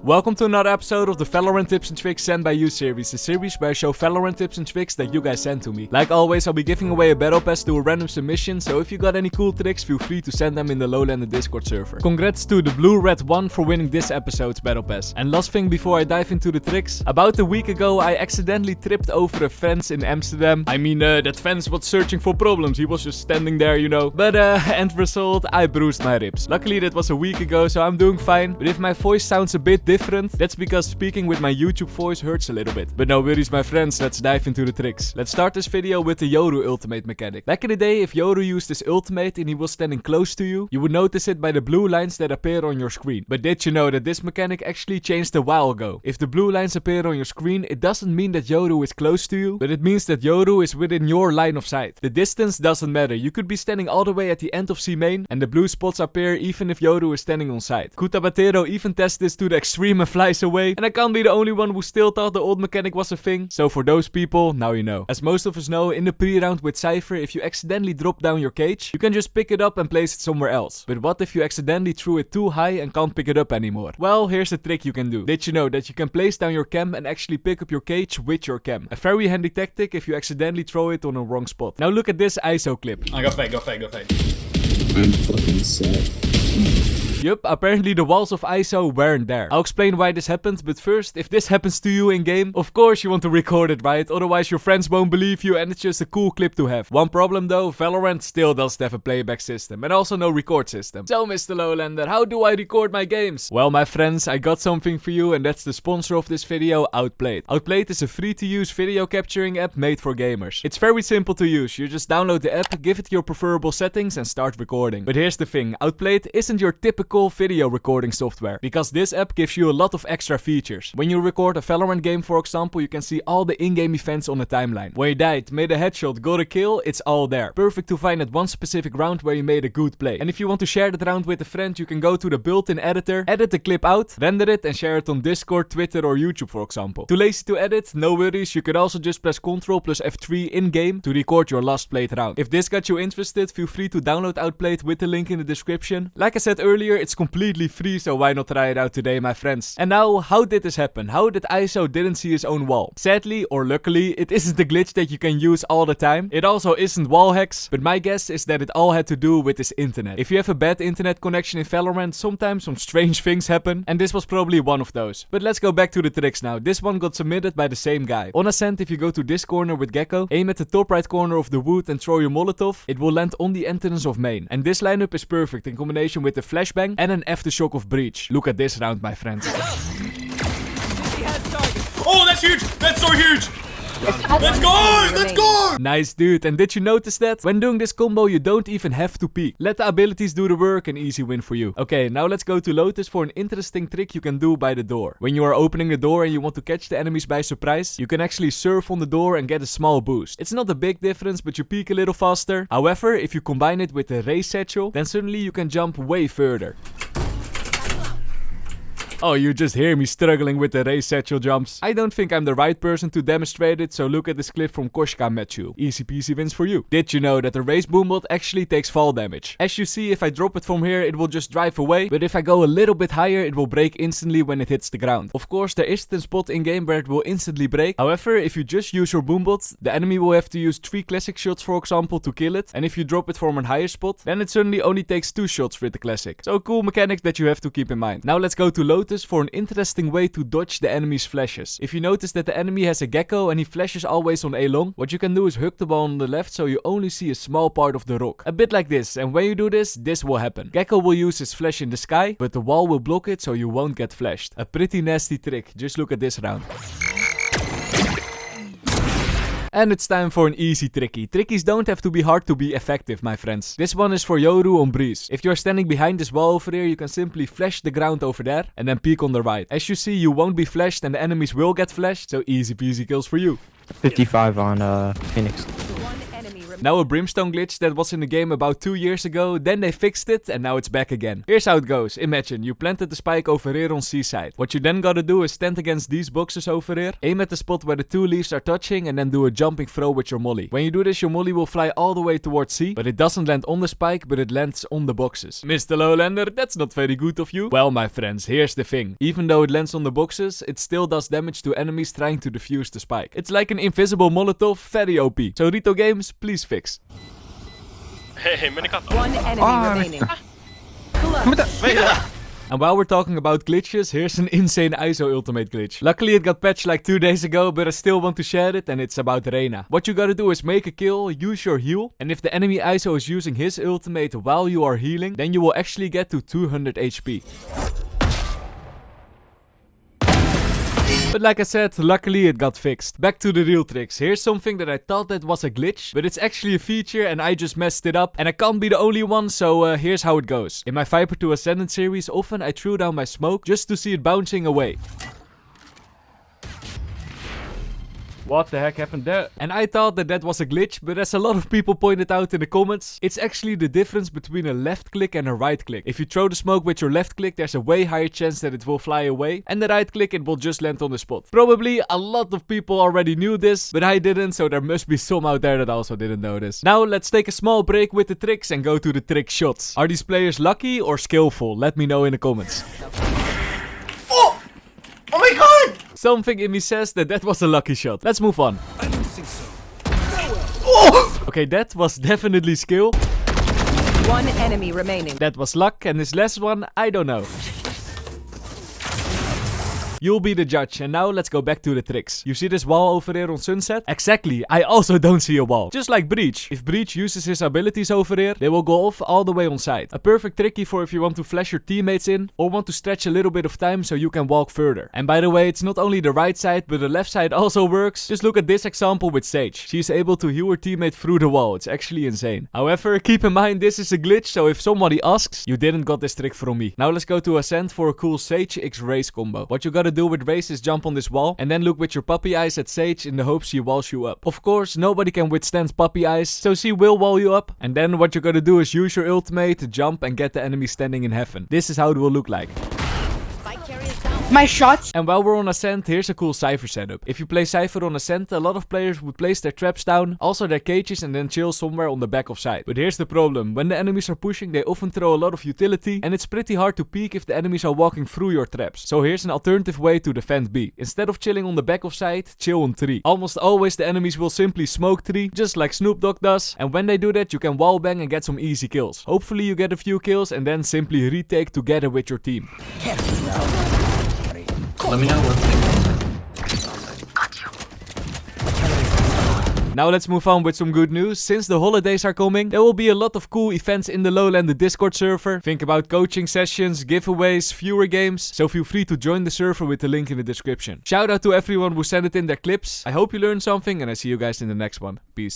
Welcome to another episode of the Valorant Tips and Tricks Sent by You series, the series where I show Valorant tips and tricks that you guys send to me. Like always, I'll be giving away a battle pass to a random submission, so if you got any cool tricks, feel free to send them in the Lowlander Discord server. Congrats to the Blue Red 1 for winning this episode's battle pass. And last thing before I dive into the tricks, about a week ago I accidentally tripped over a fence in Amsterdam. I mean, that fence was searching for problems, he was just standing there, you know. But end result, I bruised my ribs. Luckily that was a week ago, so I'm doing fine. But if my voice sounds a bit different, that's because speaking with my YouTube voice hurts a little bit. But no worries my friends, let's dive into the tricks. Let's start this video with the Yoru ultimate mechanic. Back in the day, if Yoru used his ultimate and he was standing close to you, you would notice it by the blue lines that appear on your screen. But did you know that this mechanic actually changed a while ago? If the blue lines appear on your screen, it doesn't mean that Yoru is close to you, but it means that Yoru is within your line of sight. The distance doesn't matter. You could be standing all the way at the end of C main and the blue spots appear even if Yoru is standing on site. Kutabatero even tests this to the extreme and flies away, and I can't be the only one who still thought the old mechanic was a thing. So for those people, now you know. As most of us know, in the pre-round with Cypher, if you accidentally drop down your cage, you can just pick it up and place it somewhere else. But what if you accidentally threw it too high and can't pick it up anymore? Well, here's a trick you can do. Did you know that you can place down your cam and actually pick up your cage with your cam? A very handy tactic if you accidentally throw it on a wrong spot. Now look at this ISO clip. Go fake. I'm fucking set. Yup, apparently the walls of ISO weren't there. I'll explain why this happened, but first, if this happens to you in game, of course you want to record it, right? Otherwise your friends won't believe you and it's just a cool clip to have. One problem though, Valorant still doesn't have a playback system and also no record system. So MrLowlander, how do I record my games? Well my friends, I got something for you and that's the sponsor of this video, Outplayed. Outplayed is a free to use video capturing app made for gamers. It's very simple to use, you just download the app, give it your preferable settings and start recording. But here's the thing, Outplayed isn't your typical video recording software, because this app gives you a lot of extra features. When you record a Valorant game for example, you can see all the in-game events on the timeline. When you died, made a headshot, got a kill, it's all there. Perfect to find at one specific round where you made a good play. And if you want to share that round with a friend, you can go to the built-in editor, edit the clip out, render it and share it on Discord, Twitter or YouTube for example. Too lazy to edit? No worries, you could also just press Ctrl plus F3 in-game to record your last played round. If this got you interested, feel free to download Outplayed with the link in the description. Like I said earlier, it's completely free, so why not try it out today, my friends? And now, how did this happen? How did ISO didn't see his own wall? Sadly, or luckily, it isn't a glitch that you can use all the time. It also isn't wall hacks, but my guess is that it all had to do with his internet. If you have a bad internet connection in Valorant, sometimes some strange things happen, and this was probably one of those. But let's go back to the tricks now. This one got submitted by the same guy. On Ascent, if you go to this corner with Gecko, aim at the top right corner of the wood and throw your Molotov, it will land on the entrance of main. And this lineup is perfect in combination with the flashbang and an aftershock of breach. Look at this round, my friends. Oh, that's huge! That's so huge! Let's go! Let's go! Nice dude, and did you notice that? When doing this combo you don't even have to peek. Let the abilities do the work, an easy win for you. Okay, now let's go to Lotus for an interesting trick you can do by the door. When you are opening the door and you want to catch the enemies by surprise, you can actually surf on the door and get a small boost. It's not a big difference, but you peek a little faster. However, if you combine it with the Ray Satchel, then suddenly you can jump way further. Oh, you just hear me struggling with the Ray Satchel jumps. I don't think I'm the right person to demonstrate it, so look at this clip from Koshka Matthew. Easy peasy wins for you. Did you know that the Race Boombot actually takes fall damage? As you see, if I drop it from here, it will just drive away, but if I go a little bit higher, it will break instantly when it hits the ground. Of course, there isn't a spot in game where it will instantly break. However, if you just use your Boombot, the enemy will have to use 3 classic shots for example to kill it, and if you drop it from a higher spot, then it suddenly only takes 2 shots with the classic. So cool mechanic that you have to keep in mind. Now let's go to Lotus for an interesting way to dodge the enemy's flashes. If you notice that the enemy has a Gecko and he flashes always on A long, what you can do is hook the ball on the left so you only see a small part of the rock. A bit like this, and when you do this, this will happen. Gecko will use his flash in the sky, but the wall will block it so you won't get flashed. A pretty nasty trick, just look at this round. And it's time for an easy tricky. Trickies don't have to be hard to be effective, my friends. This one is for Yoru on Breeze. If you're standing behind this wall over here, you can simply flash the ground over there and then peek on the right. As you see, you won't be flashed and the enemies will get flashed, so easy peasy kills for you. 55 on Phoenix. Now a brimstone glitch that was in the game about 2 years ago, then they fixed it and now it's back again. Here's how it goes. Imagine, you planted the spike over here on C side. What you then gotta do is stand against these boxes over here, aim at the spot where the 2 leaves are touching and then do a jumping throw with your molly. When you do this, your molly will fly all the way towards C, but it doesn't land on the spike, but it lands on the boxes. MrLowlander, that's not very good of you. Well, my friends, here's the thing. Even though it lands on the boxes, it still does damage to enemies trying to defuse the spike. It's like an invisible Molotov, very OP. So Rito Games, please fix. Hey, minikap. One enemy remaining. And while we're talking about glitches, here's an insane ISO ultimate glitch. Luckily it got patched like 2 days ago, but I still want to share it, and it's about Reyna. What you gotta do is make a kill, use your heal, and if the enemy ISO is using his ultimate while you are healing, then you will actually get to 200 HP. But like I said, luckily it got fixed. Back to the real tricks. Here's something that I thought that was a glitch, but it's actually a feature and I just messed it up. And I can't be the only one, so here's how it goes. In my Viper to Ascendant series, often I threw down my smoke just to see it bouncing away. What the heck happened there? And I thought that that was a glitch, but as a lot of people pointed out in the comments, it's actually the difference between a left click and a right click. If you throw the smoke with your left click, there's a way higher chance that it will fly away, and the right click, it will just land on the spot. Probably a lot of people already knew this, but I didn't, so there must be some out there that also didn't know this. Now let's take a small break with the tricks and go to the trick shots. Are these players lucky or skillful? Let me know in the comments. Oh my god! Something in me says that that was a lucky shot. Let's move on. I don't think so. Oh! Okay, that was definitely skill. One enemy remaining. That was luck, and this last one, I don't know. You'll be the judge, and now let's go back to the tricks. You see this wall over there on Sunset? Exactly, I also don't see a wall. Just like Breach. If Breach uses his abilities over here, they will go off all the way on site. A perfect tricky for if you want to flash your teammates in, or want to stretch a little bit of time so you can walk further. And by the way, it's not only the right side, but the left side also works. Just look at this example with Sage. She's able to heal her teammate through the wall. It's actually insane. However, keep in mind this is a glitch, so if somebody asks, you didn't got this trick from me. Now let's go to Ascent for a cool Sage X Raze combo. What you gotta do with Raze is jump on this wall and then look with your puppy eyes at Sage in the hopes she walls you up. Of course, nobody can withstand puppy eyes, so she will wall you up. And then what you're gonna do is use your ultimate to jump and get the enemy standing in heaven. This is how it will look like. My shots. And while we're on Ascent, here's a cool Cypher setup. If you play Cypher on Ascent, a lot of players would place their traps down, also their cages, and then chill somewhere on the back of site. But here's the problem. When the enemies are pushing, they often throw a lot of utility, and it's pretty hard to peek if the enemies are walking through your traps. So here's an alternative way to defend B. Instead of chilling on the back of site, chill on 3. Almost always the enemies will simply smoke 3, just like Snoop Dogg does. And when they do that, you can wallbang and get some easy kills. Hopefully you get a few kills and then simply retake together with your team. Let me know what Now let's move on with some good news. Since the holidays are coming, there will be a lot of cool events in the Lowlander Discord server. Think about coaching sessions, giveaways, viewer games. So feel free to join the server with the link in the description. Shout out to everyone who sent it in their clips. I hope you learned something and I see you guys in the next one. Peace.